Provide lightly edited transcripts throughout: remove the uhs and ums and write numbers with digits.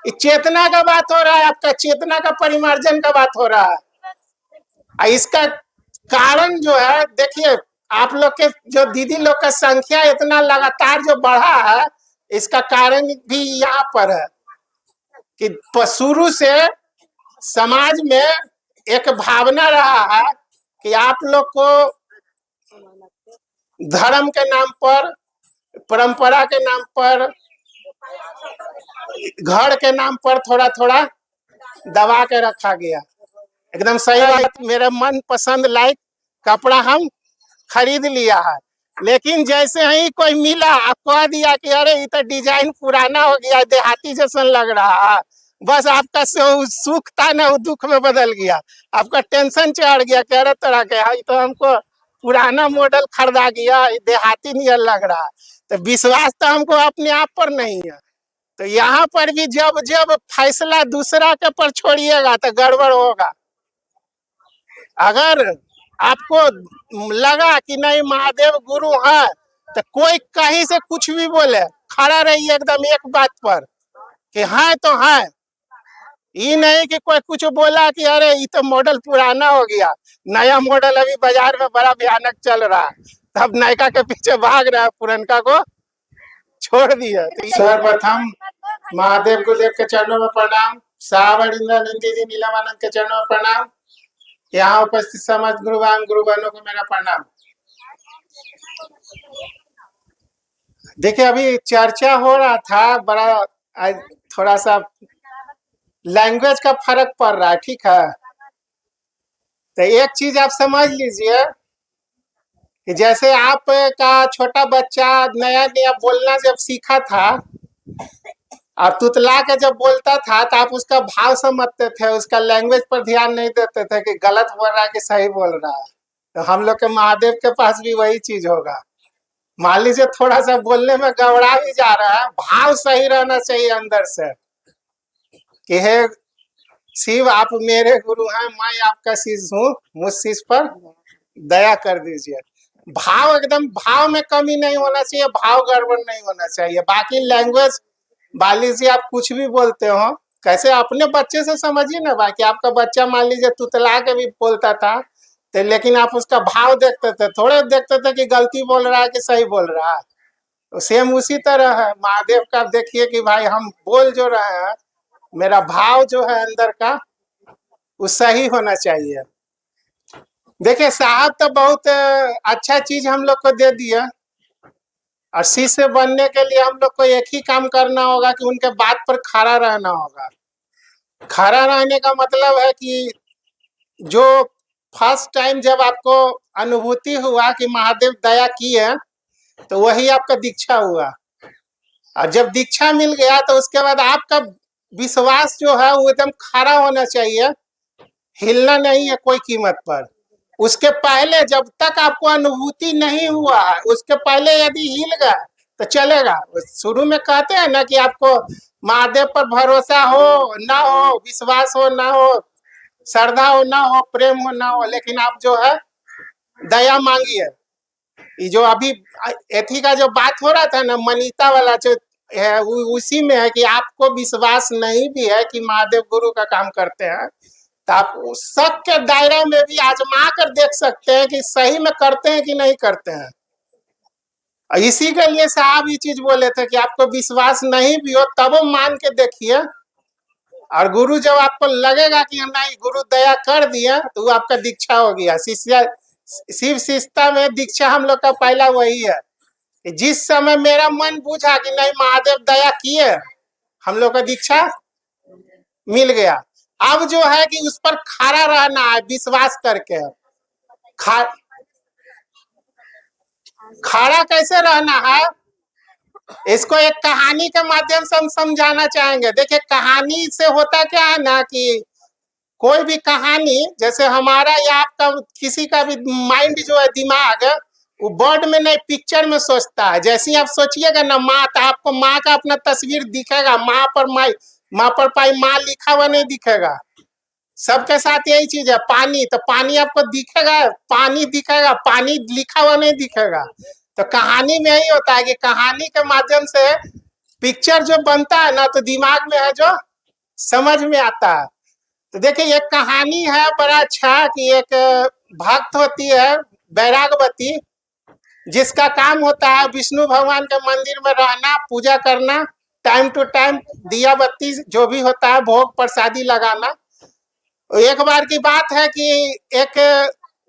ये चेतना का बात हो रहा है, आपका चेतना का परिमार्जन का बात हो रहा है। इसका कारण जो है, देखिए आप लोग के जो दीदी लोग का संख्या इतना लगातार जो बढ़ा है, इसका कारण भी यहाँ पर है कि शुरू से समाज में एक भावना रहा है कि आप लोग को धर्म के नाम पर, परंपरा के नाम पर, घर के नाम पर थोड़ा थोड़ा दबा के रखा गया। एकदम सही बात। मेरा मन पसंद लाइक कपड़ा हम खरीद लिया है, लेकिन जैसे ही कोई मिला आप कह दिया कि अरे ये तो डिजाइन पुराना हो गया, देहाती जैसा लग रहा है, बस आपका सुख था ना वो दुख में बदल गया, आपका टेंशन चढ़ गया, कह रहे तरह के तो हमको पुराना मॉडल खरीदा गया, देहाती नहीं लग रहा। तो विश्वास तो हमको अपने आप पर नहीं है। तो यहाँ पर भी जब जब फैसला दूसरा के पर छोड़िएगा तो गड़बड़ होगा। अगर आपको लगा कि नहीं महादेव गुरु है, तो कोई कहीं से कुछ भी बोले, खड़ा रहिए एकदम एक बात पर कि है तो है। ये नहीं कि कोई कुछ बोला कि अरे ये तो मॉडल पुराना हो गया, नया मॉडल अभी बाजार में बड़ा भयानक चल रहा है, तब नयका के पीछे भाग रहा है, पुरनका को छोड़ दिया। तो सर्वप्रथम महादेव गुरुदेव के चरणों में प्रणाम, साहब जी नीलमानंद के चरणों में प्रणाम, यहाँ उपस्थित समस्त गुरुवान गुरुबहनों को मेरा प्रणाम। देखिए अभी चर्चा हो रहा था, बड़ा थोड़ा सा लैंग्वेज का फर्क पड़ रहा है, ठीक है। तो एक चीज आप समझ लीजिए कि जैसे आप का छोटा बच्चा नया नया बोलना जब सीखा था और तुतला के जब बोलता था तो आप उसका भाव समझते थे, उसका लैंग्वेज पर ध्यान नहीं देते थे कि गलत बोल रहा है कि सही बोल रहा है। तो हम लोग के महादेव के पास भी वही चीज होगा। मान लीजिए थोड़ा सा बोलने में गड़बड़ा भी जा रहा है, भाव सही रहना चाहिए अंदर से कि हे शिव आप मेरे गुरु हैं, मैं आपका शिष्य हूँ, मुझ शिष्य पर दया कर दीजिए। भाव एकदम, भाव में कमी नहीं होना चाहिए, भाव गड़बड़ नहीं होना चाहिए। बाकी लैंग्वेज मान लीजिए आप कुछ भी बोलते हो, कैसे अपने बच्चे से समझिए ना, बाकी आपका बच्चा मान लीजिए तुतला के भी बोलता था तो, लेकिन आप उसका भाव देखते थे, थोड़े देखते थे कि गलती बोल रहा है कि सही बोल रहा है। तो सेम उसी तरह है महादेव का, देखिए कि भाई हम बोल जो रहे हैं, मेरा भाव जो है अंदर का वो सही होना चाहिए। देखिए साहब तो बहुत अच्छा चीज हम लोग को दे दिया, और शिष्य बनने के लिए हम लोग को एक ही काम करना होगा कि उनके बात पर खड़ा रहना होगा। खड़ा रहने का मतलब है कि जो फर्स्ट टाइम जब आपको अनुभूति हुआ कि महादेव दया किए, तो वही आपका दीक्षा हुआ। और जब दीक्षा मिल गया तो उसके बाद आपका विश्वास जो है वो एकदम खड़ा होना चाहिए, हिलना नहीं है कोई कीमत पर। उसके पहले जब तक आपको अनुभूति नहीं हुआ है, उसके पहले यदि हिल गया तो चलेगा। शुरू में कहते हैं ना कि आपको महादेव पर भरोसा हो ना हो, विश्वास हो ना हो, श्रद्धा हो ना हो, प्रेम हो ना हो, लेकिन आप जो है दया मांगिए। ये जो अभी एथी का जो बात हो रहा था ना, मनीता वाला जो है, उसी में है कि आपको विश्वास नहीं भी है कि महादेव गुरु का काम करते हैं, तो आप शक के दायरे में भी आजमा कर देख सकते हैं कि सही में करते हैं कि नहीं करते हैं। इसी के लिए साहब ये चीज बोले थे कि आपको विश्वास नहीं भी हो तब वो मान के देखिए, और गुरु जब आपको लगेगा कि नहीं गुरु दया कर दिया तो वो आपका दीक्षा हो गया। शिष्य शिव शिष्यता में दीक्षा हम लोग का पहला वही है कि जिस समय मेरा मन पूछा कि नहीं महादेव दया किए, हम लोग का दीक्षा मिल गया। अब जो है कि उस पर खड़ा रहना है विश्वास करके। खड़ा कैसे रहना है, इसको एक कहानी के माध्यम से हम समझाना चाहेंगे। देखिए कहानी से होता क्या है ना कि कोई भी कहानी, जैसे हमारा या आपका किसी का भी माइंड जो है, दिमाग, वो वर्ड में नहीं पिक्चर में सोचता है। जैसे आप सोचिएगा ना माँ, तो आपको माँ का अपना तस्वीर दिखेगा, माँ पर माई, माँ पर पाई माँ लिखा हुआ नहीं दिखेगा। सबके साथ यही चीज है। पानी, तो पानी आपको दिखेगा, पानी दिखेगा, पानी लिखा हुआ नहीं दिखेगा। तो कहानी में यही होता है कि कहानी के माध्यम से पिक्चर जो बनता है ना तो दिमाग में है जो समझ में आता है। तो देखिए एक कहानी है बड़ा अच्छा कि एक भक्त होती है बैरागवती, जिसका काम होता है विष्णु भगवान के मंदिर में रहना, पूजा करना, टाइम टू टाइम दिया बत्ती जो भी होता है भोग प्रसादी लगाना। एक बार की बात है कि एक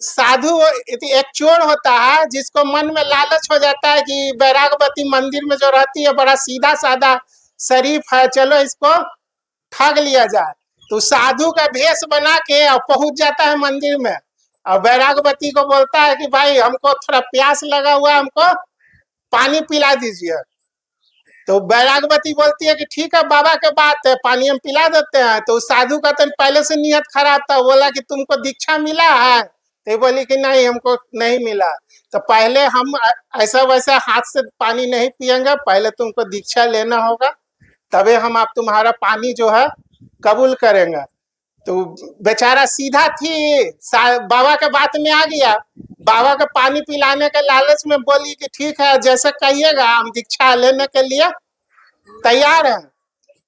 साधु, एक चोर होता है जिसको मन में लालच हो जाता है कि बैरागवती मंदिर में जो रहती है बड़ा सीधा साधा शरीफ है, चलो इसको ठग लिया जाए। तो साधु का भेष बना के और पहुंच जाता है मंदिर में और बैरागवती को बोलता है कि भाई हमको थोड़ा प्यास लगा हुआ, हमको पानी पिला दीजिए। तो बैरागवती बोलती है कि ठीक है बाबा के बात है, पानी हम पिला देते हैं। तो साधु का तो पहले से नियत खराब था, बोला कि तुमको दीक्षा मिला है? तो बोली कि नहीं हमको नहीं मिला। तो पहले हम ऐसा वैसा हाथ से पानी नहीं पियेंगे, पहले तुमको दीक्षा लेना होगा, तभी हम आप तुम्हारा पानी जो है कबूल करेंगे। तो बेचारा सीधा थी, बाबा के बात में आ गया। बाबा के पानी पिलाने के लालच में बोली कि ठीक है जैसे कहिएगा, हम दीक्षा लेने के लिए तैयार है।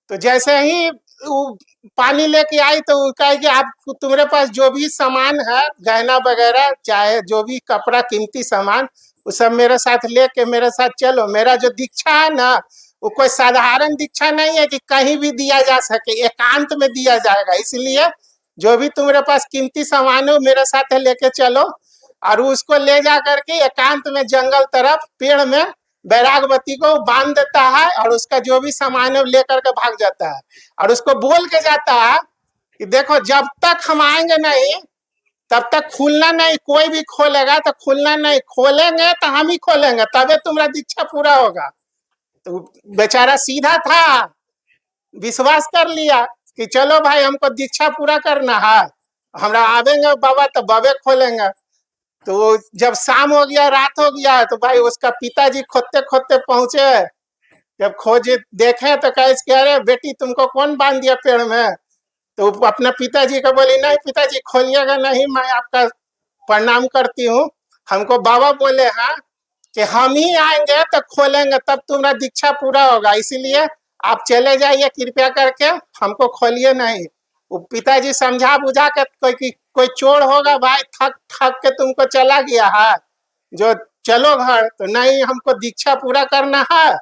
तो जैसे ही वो पानी लेके आई तो कहे कि आप तुम्हारे पास जो भी सामान है, गहना वगैरह, चाहे जो भी कपड़ा कीमती सामान, वो सब मेरे साथ लेके मेरे साथ चलो। मेरा जो दीक्षा है ना वो कोई साधारण दीक्षा नहीं है कि कहीं भी दिया जा सके, एकांत में दिया जाएगा। इसलिए जो भी तुम्हारे पास कीमती सामान हो मेरे साथ लेके चलो। और उसको ले जा करके एकांत में जंगल तरफ पेड़ में बैरागवती को बांध देता है और उसका जो भी सामान है लेकर के भाग जाता है। और उसको बोल के जाता है कि देखो जब तक हम आएंगे नहीं तब तक खुलना नहीं, कोई भी खोलेगा तो खुलना नहीं, खोलेंगे तो हम ही खोलेंगे, तबे तुम्हारा दीक्षा पूरा होगा। तो बेचारा सीधा था, विश्वास कर लिया कि चलो भाई हमको दीक्षा पूरा करना है, हमरा आवेंगे बाबा तो बाबे खोलेंगे। तो जब शाम हो गया, रात हो गया, तो भाई उसका पिताजी खोदते खोदते पहुंचे। जब खोजे देखे तो कहे अरे बेटी तुमको कौन बांध दिया पेड़ में? तो अपने पिताजी को बोली नहीं पिताजी खोलिएगा नहीं, मैं आपका प्रणाम करती हूँ, हमको बाबा बोले हैं कि हम ही आएंगे तो खोलेंगे, तब तुम्हारा दीक्षा पूरा होगा, इसीलिए आप चले जाइए कृपया करके, हमको खोलिए नहीं। वो पिताजी समझा बुझा के कोई चोर होगा भाई, थक थक के तुमको चला गया है, जो चलो घर। तो नहीं हमको दीक्षा पूरा करना है।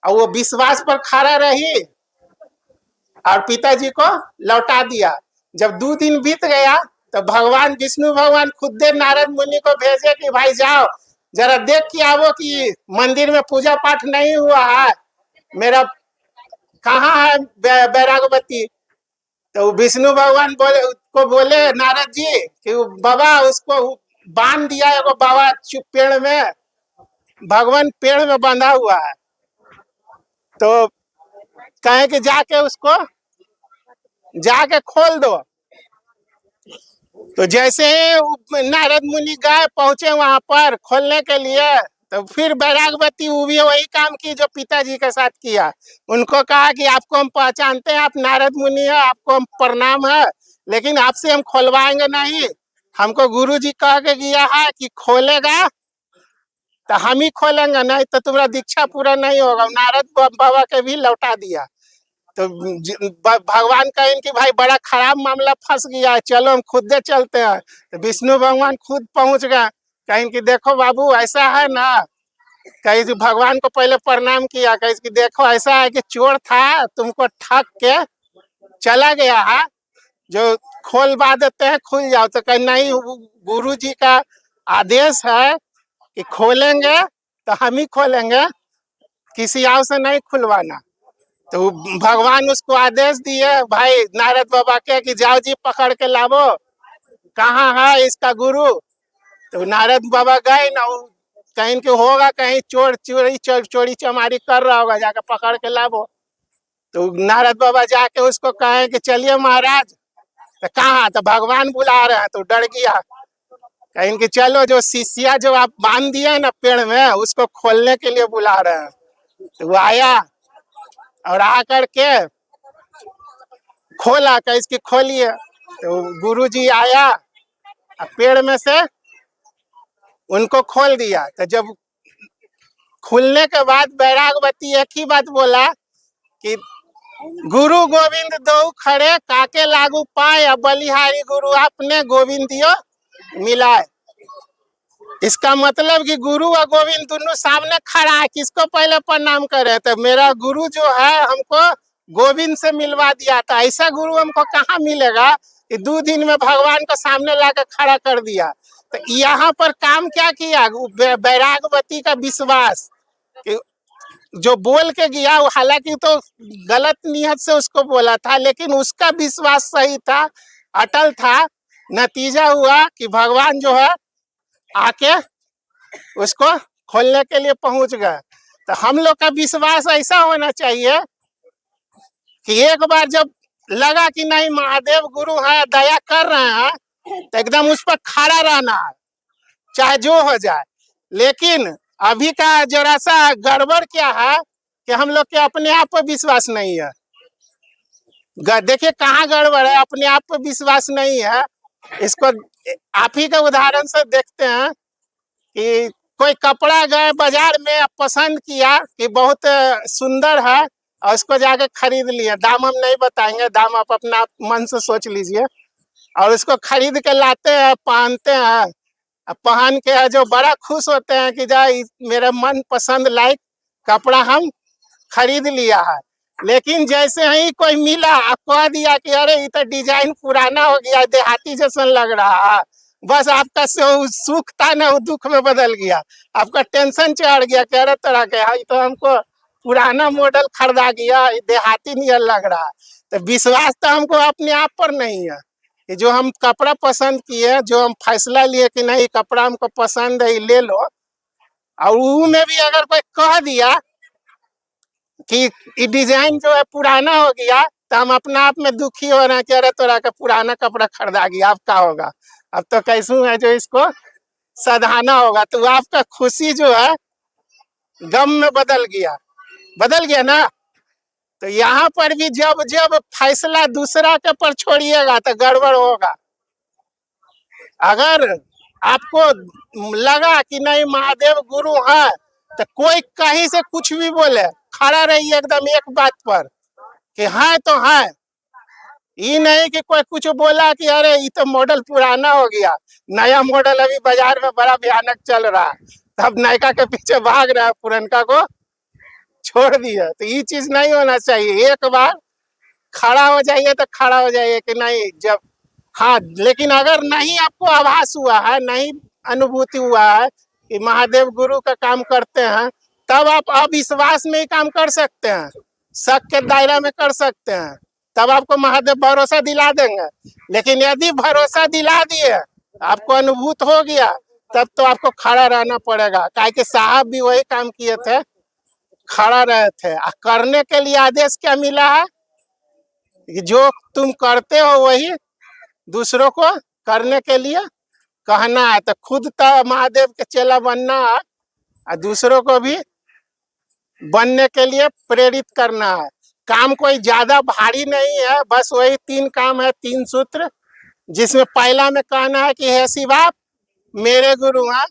और वो विश्वास पर खड़ा रही और पिताजी को लौटा दिया। जब 2 दिन बीत गया तो भगवान विष्णु भगवान खुद नारद मुनि को भेजे कि भाई जाओ जरा देख के आवो कि मंदिर में पूजा पाठ नहीं हुआ है, मेरा कहाँ है बैरागवती। तो विष्णु भगवान बोले नारद जी कि बाबा उसको बांध दिया है, वो बाबा पेड़ में, भगवान पेड़ में बंधा हुआ है। तो कहे कि जाके उसको जाके खोल दो। तो जैसे ही नारद मुनि गए पहुंचे वहां पर खोलने के लिए, तो फिर बैरागवती वो भी वही काम की जो पिताजी के साथ किया। उनको कहा कि आपको हम पहचानते हैं, आप नारद मुनि है, आपको हम प्रणाम है, लेकिन आपसे हम खोलवाएंगे नहीं, हमको गुरुजी कह के गया है कि खोलेगा तो हम ही खोलेंगे, नहीं तो तुम्हारा दीक्षा पूरा नहीं होगा। नारद बाबा के भी लौटा दिया। तो भगवान कहें कि भाई बड़ा खराब मामला फंस गया है, चलो हम खुद दे चलते हैं। तो विष्णु भगवान खुद पहुंच गए, कहें कि देखो बाबू ऐसा है ना, कहीं भगवान को पहले प्रणाम किया, कहीं कि देखो ऐसा है कि चोर था तुमको ठग के चला गया है, जो खोलवा देते हैं खुल जाओ। तो कहीं नहीं, गुरु जी का आदेश है कि खोलेंगे तो हम ही खोलेंगे, किसी और से नहीं खुलवाना। तो भगवान उसको आदेश दिए भाई नारद बाबा के कि जाओ जी पकड़ के लावो, कहाँ है इसका गुरु। तो नारद बाबा गए ना, कहीं के होगा कहीं चोरी चमारी कर रहा होगा, जाके पकड़ के लावो। तो नारद बाबा जाके उसको कहे कि चलिए महाराज। तो कहाँ? तो भगवान बुला रहे हैं। तो डर गया, कहीं कि चलो जो शिष्या जो आप बांध दिए ना पेड़ में उसको खोलने के लिए बुला रहे हैं। तो वो आया और आकर के खोला, कि इसकी खोलिए। तो गुरुजी आया पेड़ में से उनको खोल दिया। तो जब खुलने के बाद बैरागवती एक ही बात बोला कि गुरु गोविंद दो खड़े काके लागू पाए, अब बलिहारी गुरु आपने गोविंद दियो मिलाए। इसका मतलब कि गुरु और गोविंद दोनों सामने खड़ा है, किसको पहले प्रणाम करे? तो मेरा गुरु जो है हमको गोविंद से मिलवा दिया था। ऐसा गुरु हमको कहाँ मिलेगा कि 2 दिन में भगवान को सामने लाकर खड़ा कर दिया। तो यहाँ पर काम क्या किया? बैरागवती का विश्वास कि जो बोल के गया, हालांकि तो गलत नियत से उसको बोला था, लेकिन उसका विश्वास सही था, अटल था। नतीजा हुआ कि भगवान जो है आके उसको खोलने के लिए पहुंच गए। तो हम लोग का विश्वास ऐसा होना चाहिए कि एक बार जब लगा कि नहीं महादेव गुरु है, दया कर रहे हैं, तो एकदम उस पर खड़ा रहना है, चाहे जो हो जाए। लेकिन अभी का जरा सा गड़बड़ क्या है कि हम लोग के अपने आप पर विश्वास नहीं है। देखिए कहाँ गड़बड़ है, अपने आप पर विश्वास नहीं है। इसको आप ही के उदाहरण से देखते हैं कि कोई कपड़ा गए बाजार में, पसंद किया कि बहुत सुंदर है और उसको जाके खरीद लिया। दाम हम नहीं बताएंगे, दाम आप अपना मन से सोच लीजिए। और उसको खरीद के लाते हैं, पहनते हैं, पहन के जो बड़ा खुश होते हैं कि जा मेरा मन पसंद लायक कपड़ा हम खरीद लिया है। लेकिन जैसे ही कोई मिला, कह दिया कि अरे ये तो डिजाइन पुराना हो गया, देहाती जैसा लग रहा है, बस आपका सुख था ना वो दुख में बदल गया, आपका टेंशन चढ़ गया कि अरे तरह के तो हमको पुराना मॉडल खरीदा गया, देहाती नहीं लग रहा। तो विश्वास तो हमको अपने आप पर नहीं है कि जो हम कपड़ा पसंद किए, जो हम फैसला लिए कि नहीं कपड़ा हमको पसंद है ले लो, और वो में भी अगर कोई कह दिया कि ये डिजाइन जो है पुराना हो गया, तो हम अपना आप में दुखी हो रहे हैं कि अरे तोरा का पुराना कपड़ा खरीदा गया, अब क्या होगा, अब तो कैसू है जो इसको सधाना होगा। तो आपका खुशी जो है गम में बदल गया ना। तो यहाँ पर भी जब जब फैसला दूसरा के पर छोड़िएगा तो गड़बड़ होगा। अगर आपको लगा कि नहीं महादेव गुरु है, तो कोई कहीं से कुछ भी बोले, खड़ा रहिए एकदम एक बात पर कि है तो है। ये नहीं कि कोई कुछ बोला कि अरे ये तो मॉडल पुराना हो गया, नया मॉडल अभी बाजार में बड़ा भयानक चल रहा, तब नयका के पीछे भाग रहा है, पुरनका को छोड़ दिया। तो ये चीज नहीं होना चाहिए। एक बार खड़ा हो जाइए तो खड़ा हो जाइए कि नहीं जब हाँ। लेकिन अगर नहीं आपको आभास हुआ है, नहीं अनुभूति हुआ है कि महादेव गुरु का काम करते हैं, तब आप अविश्वास में ही काम कर सकते हैं, शक के दायरा में कर सकते हैं, तब आपको महादेव भरोसा दिला देंगे। लेकिन यदि भरोसा दिला दिए, आपको अनुभूत हो गया, तब तो आपको खड़ा रहना पड़ेगा। काहे कि साहब भी वही काम किए थे, खड़ा रहे थे। करने के लिए आदेश क्या मिला है कि जो तुम करते हो वही दूसरों को करने के लिए कहना है। तो खुद तो महादेव के चेला बनना है और दूसरों को भी बनने के लिए प्रेरित करना है। काम कोई ज्यादा भारी नहीं है, बस वही 3 काम है, 3 सूत्र, जिसमें पहला में कहना है कि हे शिवा मेरे गुरु हैं।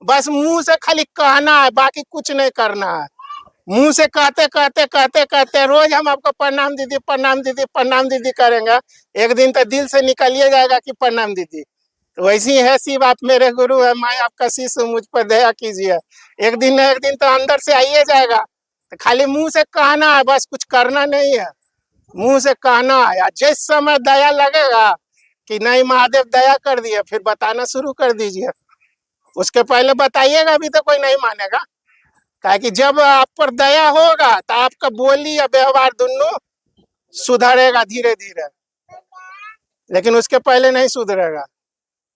बस मुंह से खाली कहना है, बाकी कुछ नहीं करना है। मुंह से कहते कहते कहते कहते रोज हम आपको प्रणाम दीदी प्रणाम दीदी प्रणाम दीदी करेंगे, एक दिन तो दिल से निकलिए जाएगा कि प्रणाम दीदी। तो वैसी है शिव आप मेरे गुरु है, मैं आपका शिष्य, मुझ पर दया कीजिए। एक दिन न एक दिन तो अंदर से आइए जाएगा। तो खाली मुंह से कहना है, बस कुछ करना नहीं है, मुंह से कहना है। जिस समय दया लगेगा कि नहीं महादेव दया कर दिए, फिर बताना शुरू कर दीजिए। उसके पहले बताइएगा अभी तो कोई नहीं मानेगा। काहे कि जब आप पर दया होगा तो आपका बोली या व्यवहार दोनों सुधरेगा धीरे धीरे, लेकिन उसके पहले नहीं सुधरेगा।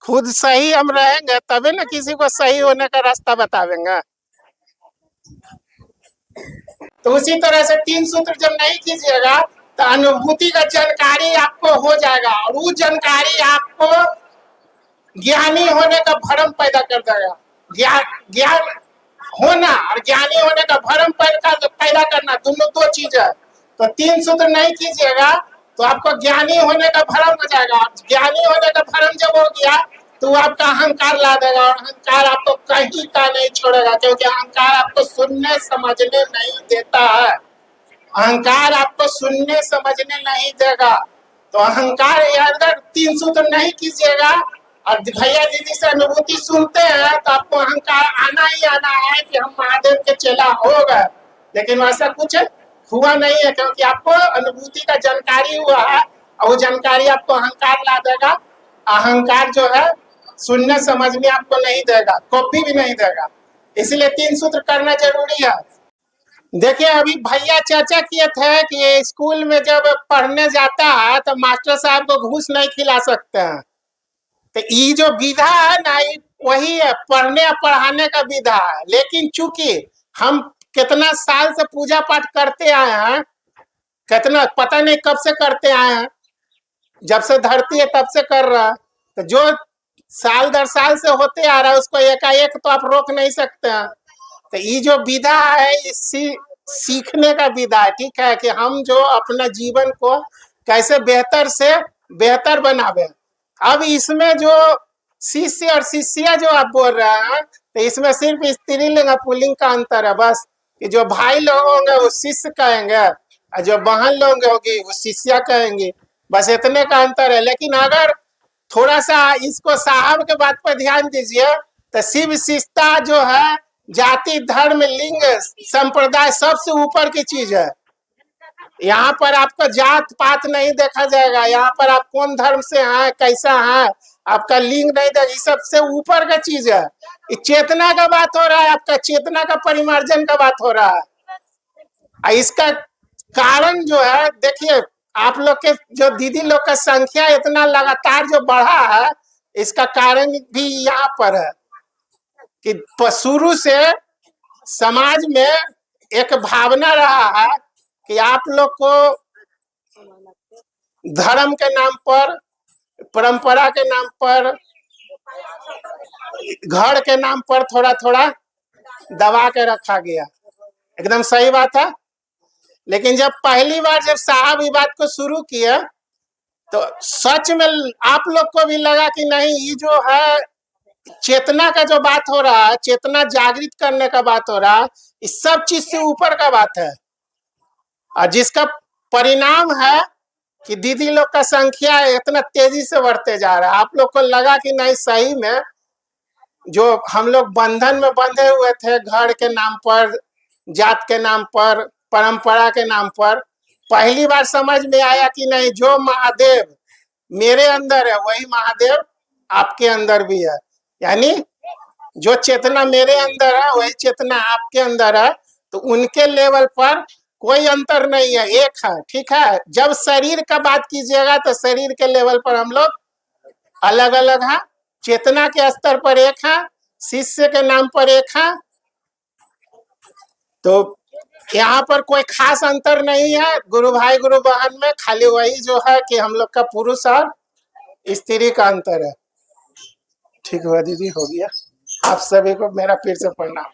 खुद सही हम रहेंगे तभी ना किसी को सही होने का रास्ता बतावेंगे। तो उसी तरह से 3 सूत्र जब नहीं कीजिएगा तो अनुभूति का जानकारी आपको हो जाएगा, और वो जानकारी आपको ज्ञानी होने का भ्रम पैदा कर देगा। ज्ञान होना और ज्ञानी होने का भ्रम पैदा करना दोनों 2 चीज है। तो 3 सूत्र नहीं कीजिएगा तो आपको ज्ञानी होने का भ्रम हो जाएगा। ज्ञानी होने का भ्रम जब हो गया तो आपका अहंकार ला देगा, और अहंकार आपको कहीं का नहीं छोड़ेगा, क्योंकि अहंकार आपको सुनने समझने नहीं देता है। अहंकार आपको सुनने समझने नहीं देगा। तो अहंकार अगर 3 सूत्र नहीं कीजिएगा और भैया दीदी से अनुभूति सुनते हैं तो आपको अहंकार आना ही आना है कि हम महादेव के चेला हो गए। लेकिन वैसा कुछ हुआ नहीं है, क्योंकि आपको अनुभूति का जानकारी हुआ है और वो जानकारी आपको अहंकार ला देगा। अहंकार जो है सुनने समझने आपको नहीं देगा, कॉपी भी नहीं देगा। इसलिए 3 सूत्र करना जरूरी है। देखिए अभी भैया चर्चा किए थे कि स्कूल में जब पढ़ने जाता है तो मास्टर साहब को घूस नहीं खिला सकते हैं। तो ये जो विधा है ना, वही है पढ़ने और पढ़ाने का विधा है। लेकिन चूंकि हम कितना साल से पूजा पाठ करते आए हैं, कितना पता नहीं कब से करते आए हैं, जब से धरती है तब से कर रहा है। तो जो साल दर साल से होते आ रहा है उसको एकाएक तो आप रोक नहीं सकते हैं। तो ये जो विधा है इसी सीखने का विधा है, ठीक है, कि हम जो अपना जीवन को कैसे बेहतर से बेहतर बनावे। अब इसमें जो शिष्य और शिष्या जो आप बोल रहे हैं, तो इसमें सिर्फ स्त्रीलिंग और पुल्लिंग का अंतर है बस। कि जो भाई लोग होंगे वो शिष्य कहेंगे और जो बहन लोग होगी वो शिष्या कहेंगे, बस इतने का अंतर है। लेकिन अगर थोड़ा सा इसको साहब के बात पर ध्यान दीजिए तो शिव शिष्टा जो है जाति धर्म लिंग संप्रदाय सबसे ऊपर की चीज है। यहाँ पर आपका जात पात नहीं देखा जाएगा, यहाँ पर आप कौन धर्म से हैं कैसा है आपका लिंग नहीं देखा, ये सबसे ऊपर का चीज है। ये चेतना का बात हो रहा है, आपका चेतना का परिमार्जन का बात हो रहा है। इसका कारण जो है, देखिए आप लोग के जो दीदी लोग का संख्या इतना लगातार जो बढ़ा है, इसका कारण भी यहाँ पर है कि शुरू से समाज में एक भावना रहा है कि आप लोग को धर्म के नाम पर, परंपरा के नाम पर, घर के नाम पर थोड़ा थोड़ा दबा के रखा गया। एकदम सही बात है। लेकिन जब पहली बार जब साहब ये बात को शुरू किया तो सच में आप लोग को भी लगा कि नहीं, ये जो है चेतना का जो बात हो रहा है, चेतना जागृत करने का बात हो रहा है, इस सब चीज से ऊपर का बात है। और जिसका परिणाम है कि दीदी लोग का संख्या इतना तेजी से बढ़ते जा रहा है। आप लोग को लगा कि नहीं, सही में जो हम लोग बंधन में बंधे हुए थे घर के नाम पर, जात के नाम पर, परंपरा के नाम पर, पहली बार समझ में आया कि नहीं, जो महादेव मेरे अंदर है वही महादेव आपके अंदर भी है। यानी जो चेतना मेरे अंदर है वही चेतना आपके अंदर है। तो उनके लेवल पर कोई अंतर नहीं है, एक है, ठीक है। जब शरीर का बात कीजिएगा तो शरीर के लेवल पर हम लोग अलग अलग हैं, चेतना के स्तर पर एक है, शिष्य के नाम पर एक है। तो यहाँ पर कोई खास अंतर नहीं है गुरु भाई गुरु बहन में, खाली वही जो है कि हम लोग का पुरुष और स्त्री का अंतर है। ठीक हुआ दीदी, हो गया। आप सभी को मेरा फिर से प्रणाम।